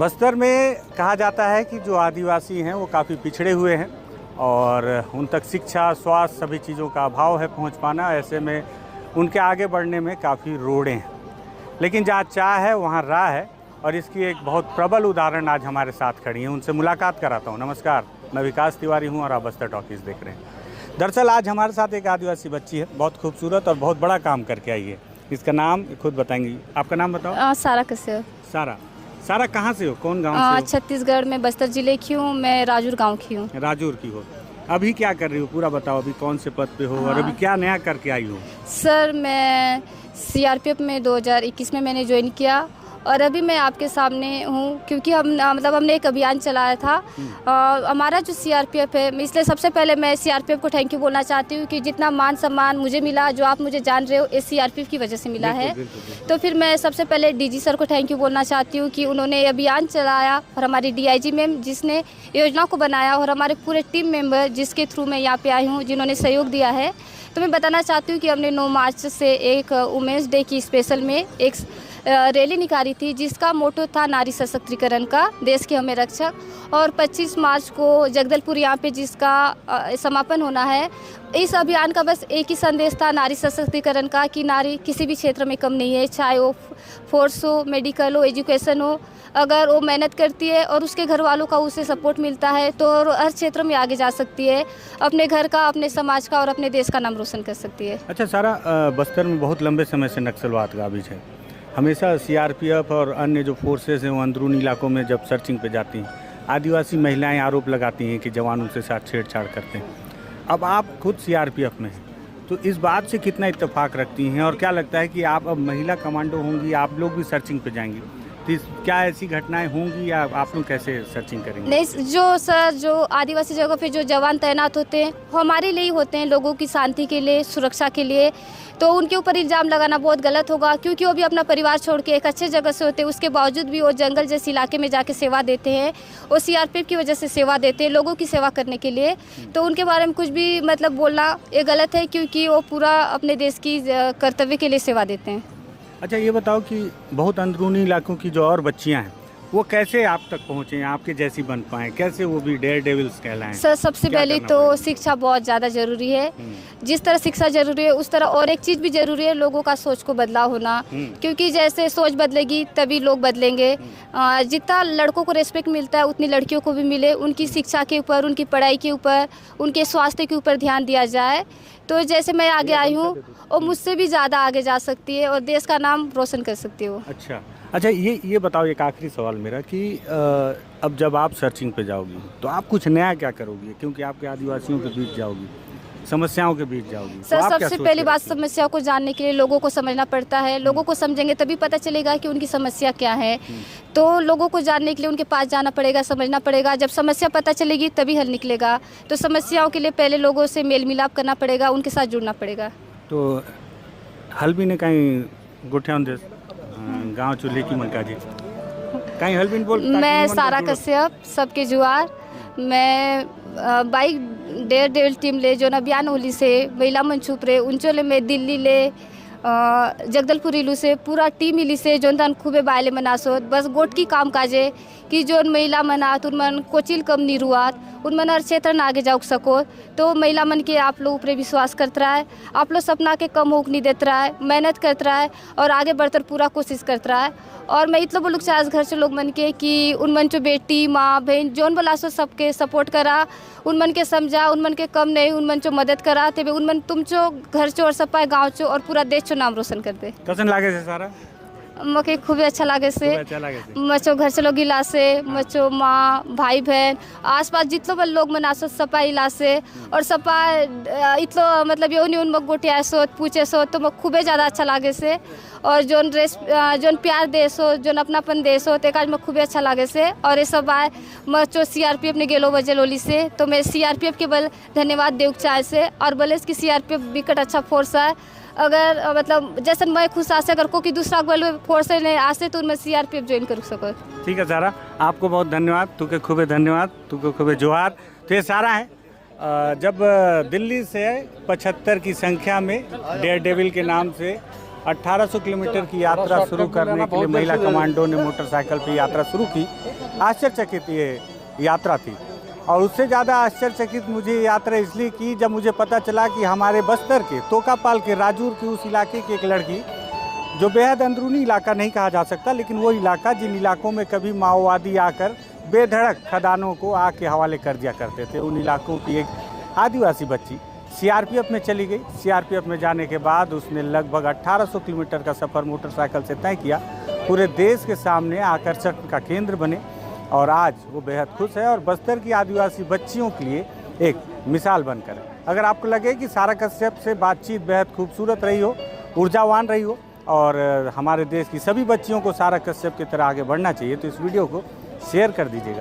बस्तर में कहा जाता है कि जो आदिवासी हैं वो काफ़ी पिछड़े हुए हैं और उन तक शिक्षा, स्वास्थ्य सभी चीज़ों का अभाव है पहुंच पाना। ऐसे में उनके आगे बढ़ने में काफ़ी रोड़े हैं, लेकिन जहाँ चाह है वहाँ राह है और इसकी एक बहुत प्रबल उदाहरण आज हमारे साथ खड़ी हैं। उनसे मुलाकात कराता हूँ। नमस्कार, मैं विकास तिवारी हूँ और आप बस्तर टॉकीज़ देख रहे हैं। दरअसल आज हमारे साथ एक आदिवासी बच्ची है, बहुत खूबसूरत और बहुत बड़ा काम करके आई है। इसका नाम खुद बताएंगी। आपका नाम बताओ। सारा कश्यप। सारा कहाँ से हो, कौन गांव से हो? छत्तीसगढ़ में बस्तर जिले की हूँ। मैं राजूर गांव की हूँ। राजूर की हो। अभी क्या कर रही हो, पूरा बताओ। अभी कौन से पद पे हो और अभी क्या नया करके आई हो? सर, मैं सीआरपीएफ में 2021 में मैंने ज्वाइन किया और अभी मैं आपके सामने हूँ क्योंकि हमने एक अभियान चलाया था। हमारा जो सीआरपीएफ है, इसलिए सबसे पहले मैं सीआरपीएफ को थैंक यू बोलना चाहती हूँ कि जितना मान सम्मान मुझे मिला, जो आप मुझे जान रहे हो, इस सीआरपीएफ की वजह से मिला है। तो फिर मैं सबसे पहले डीजी सर को थैंक यू बोलना चाहती हूँ कि उन्होंने अभियान चलाया और हमारी डीआईजी मैम जिसने योजना को बनाया और हमारे पूरे टीम मेंबर जिसके थ्रू मैं यहाँ पे आई हूँ, जिन्होंने सहयोग दिया है। तो मैं बताना चाहती हूँ कि हमने 9 मार्च से एक वुमेंस डे की स्पेशल में एक रैली निकाली थी जिसका मोटो था नारी सशक्तिकरण का, देश के हमें रक्षक। और 25 मार्च को जगदलपुर यहाँ पे जिसका समापन होना है। इस अभियान का बस एक ही संदेश था नारी सशक्तिकरण का कि नारी किसी भी क्षेत्र में कम नहीं है, चाहे वो फोर्स हो, मेडिकल हो, एजुकेशन हो। अगर वो मेहनत करती है और उसके घर वालों का उसे सपोर्ट मिलता है तो हर क्षेत्र में आगे जा सकती है, अपने घर का, अपने समाज का और अपने देश का नाम रोशन कर सकती है। अच्छा सारा, बस्तर में बहुत लंबे समय से नक्सलवाद का बीच है। हमेशा सीआरपीएफ और अन्य जो फोर्सेस हैं वो अंदरूनी इलाकों में जब सर्चिंग पे जाती हैं, आदिवासी महिलाएं आरोप लगाती हैं कि जवान उनसे साथ छेड़छाड़ करते हैं। अब आप खुद सीआरपीएफ में हैं, तो इस बात से कितना इत्तेफाक रखती हैं और क्या लगता है कि आप अब महिला कमांडो होंगी, आप लोग भी सर्चिंग पे जाएंगी, तो क्या ऐसी घटनाएं होंगी या आप लोग कैसे सर्चिंग करेंगे? नहीं, जो आदिवासी जगह पे जो जवान तैनात होते हैं वो हमारे लिए ही होते हैं, लोगों की शांति के लिए, सुरक्षा के लिए। तो उनके ऊपर इल्ज़ाम लगाना बहुत गलत होगा क्योंकि वो भी अपना परिवार छोड़ के एक अच्छे जगह से होते हैं, उसके बावजूद भी वो जंगल जैसे इलाके में जाके सेवा देते हैं। वो सीआरपीएफ की वजह से सेवा देते हैं, लोगों की सेवा करने के लिए। तो उनके बारे में कुछ भी मतलब बोलना ये गलत है क्योंकि वो पूरा अपने देश की कर्तव्य के लिए सेवा देते हैं। अच्छा ये बताओ कि बहुत अंदरूनी इलाकों की जो और बच्चियां हैं वो कैसे आप तक पहुँचे, आपके जैसी बन पाएँ, कैसे वो भी डेयर डेविल्स कहलाएं? सर, सबसे पहले तो शिक्षा बहुत ज़्यादा ज़रूरी है। जिस तरह शिक्षा ज़रूरी है उस तरह और एक चीज़ भी ज़रूरी है, लोगों का सोच को बदलाव होना। क्योंकि जैसे सोच बदलेगी तभी लोग बदलेंगे। जितना लड़कों को रेस्पेक्ट मिलता है उतनी लड़कियों को भी मिले। उनकी शिक्षा के ऊपर, उनकी पढ़ाई के ऊपर, उनके स्वास्थ्य के ऊपर ध्यान दिया जाए। तो जैसे मैं आगे आई हूँ और मुझसे भी ज़्यादा आगे जा सकती है और देश का नाम रोशन कर सकती है वो। अच्छा ये बताओ, एक आखिरी सवाल मेरा कि अब जब आप सर्चिंग पे जाओगी तो आप कुछ नया क्या करोगी, क्योंकि आपके आदिवासियों के बीच जाओगी, समस्याओं के बीच जाओगी। सर, सबसे पहली बात, समस्या को जानने के लिए लोगों को समझना पड़ता है। लोगों को समझेंगे तभी पता चलेगा कि उनकी समस्या क्या है। तो लोगों को जानने के लिए उनके पास जाना पड़ेगा, समझना पड़ेगा। जब समस्या पता चलेगी तभी हल निकलेगा। तो समस्याओं के लिए पहले लोगों से मेल मिलाप करना पड़ेगा, उनके साथ जुड़ना पड़ेगा। तो हल भी ने कहीं गुठियान देश गांव चूल्हे की मनका जी कहीं हल भी बोल। मैं सारा कश्यप, सबके जुआर। मैं बाइक डेयर डेविल टीम ले जो अभियान होली से महिला मंच उपरे उनचोले में दिल्ली ले जगदलपुर इलू से पूरा टीम इली से जो तन खूबे बायले मनासोत बस गोट की काम काजे कि जो महिला मनात उनमन कोचिल कम नहीं रुआत, उनमन हर क्षेत्र में आगे जाऊ सको। तो महिला मन के आप लोग ऊपर विश्वास करता रहा है, आप लोग सपना के कम होक नहीं देता रहा है, मेहनत करता रहा है और आगे बढ़कर पूरा कोशिश करता रहा है। और मैं इतना बोलूँ चाहे घर से लोग मन के कि उन मन जो बेटी माँ बहन जोन बोला सो सबके सपोर्ट करा, उन मन के समझा, उन मन के कम नहीं, उन मन जो मदद करा ते उन मन तुम चो घर चो और सपाए गाँव चो और पूरा देश चो नाम रोशन कर दे। कैसन लागे से सारा? मके खूब अच्छा लागे से। मचो घर से लोग इला से, मचो माँ भाई बहन आसपास जितलो बल लोग मनासो सपा इला से और सपा इतलो मतलब यो नहीं उन मग गोटे आसो पूछे सो तो मग खूबे ज़्यादा अच्छा लागे से। और जोन प्यार देश हो, जोन अपनापन देश हो, ते काज में खूबे अच्छा लागे से। और ये सब आए मचो सीआरपीएफ ने गेलो बजे लोली से, तो मैं सीआरपीएफ के बल धन्यवाद देव चाहे से। और बोले कि सीआरपीएफ बिकट अच्छा फोर्स है। अगर मतलब जैसे मैं खुश आसे अगर कोई दूसरा बल फोर्स ने आसे तो मैं सीआरपीएफ ज्वाइन कर सको। ठीक है सारा, आपको बहुत धन्यवाद, तुके खूबे धन्यवाद, तुके खूबे जोहार। तो ये सारा है जब दिल्ली से 75 की संख्या में डेयर डेविल के नाम से 1800 किलोमीटर की यात्रा शुरू करने के लिए महिला कमांडो ने मोटरसाइकिल पर यात्रा शुरू की। आश्चर्यचकित ये यात्रा थी और उससे ज़्यादा आश्चर्यचकित मुझे यात्रा इसलिए की जब मुझे पता चला कि हमारे बस्तर के तोकापाल के राजूर के उस इलाके की एक लड़की, जो बेहद अंदरूनी इलाका नहीं कहा जा सकता, लेकिन वो इलाका जिन इलाकों में कभी माओवादी आकर बेधड़क खदानों को आग के हवाले कर दिया करते थे, उन इलाकों की एक आदिवासी बच्ची सीआरपीएफ में चली गई। सीआरपीएफ में जाने के बाद उसने लगभग 1800 किलोमीटर का सफ़र मोटरसाइकिल से तय किया, पूरे देश के सामने आकर्षण का केंद्र बने और आज वो बेहद खुश है और बस्तर की आदिवासी बच्चियों के लिए एक मिसाल बनकर है। अगर आपको लगे कि सारा कश्यप से बातचीत बेहद खूबसूरत रही हो, ऊर्जावान रही हो और हमारे देश की सभी बच्चियों को सारा कश्यप की तरह आगे बढ़ना चाहिए, तो इस वीडियो को शेयर कर दीजिएगा।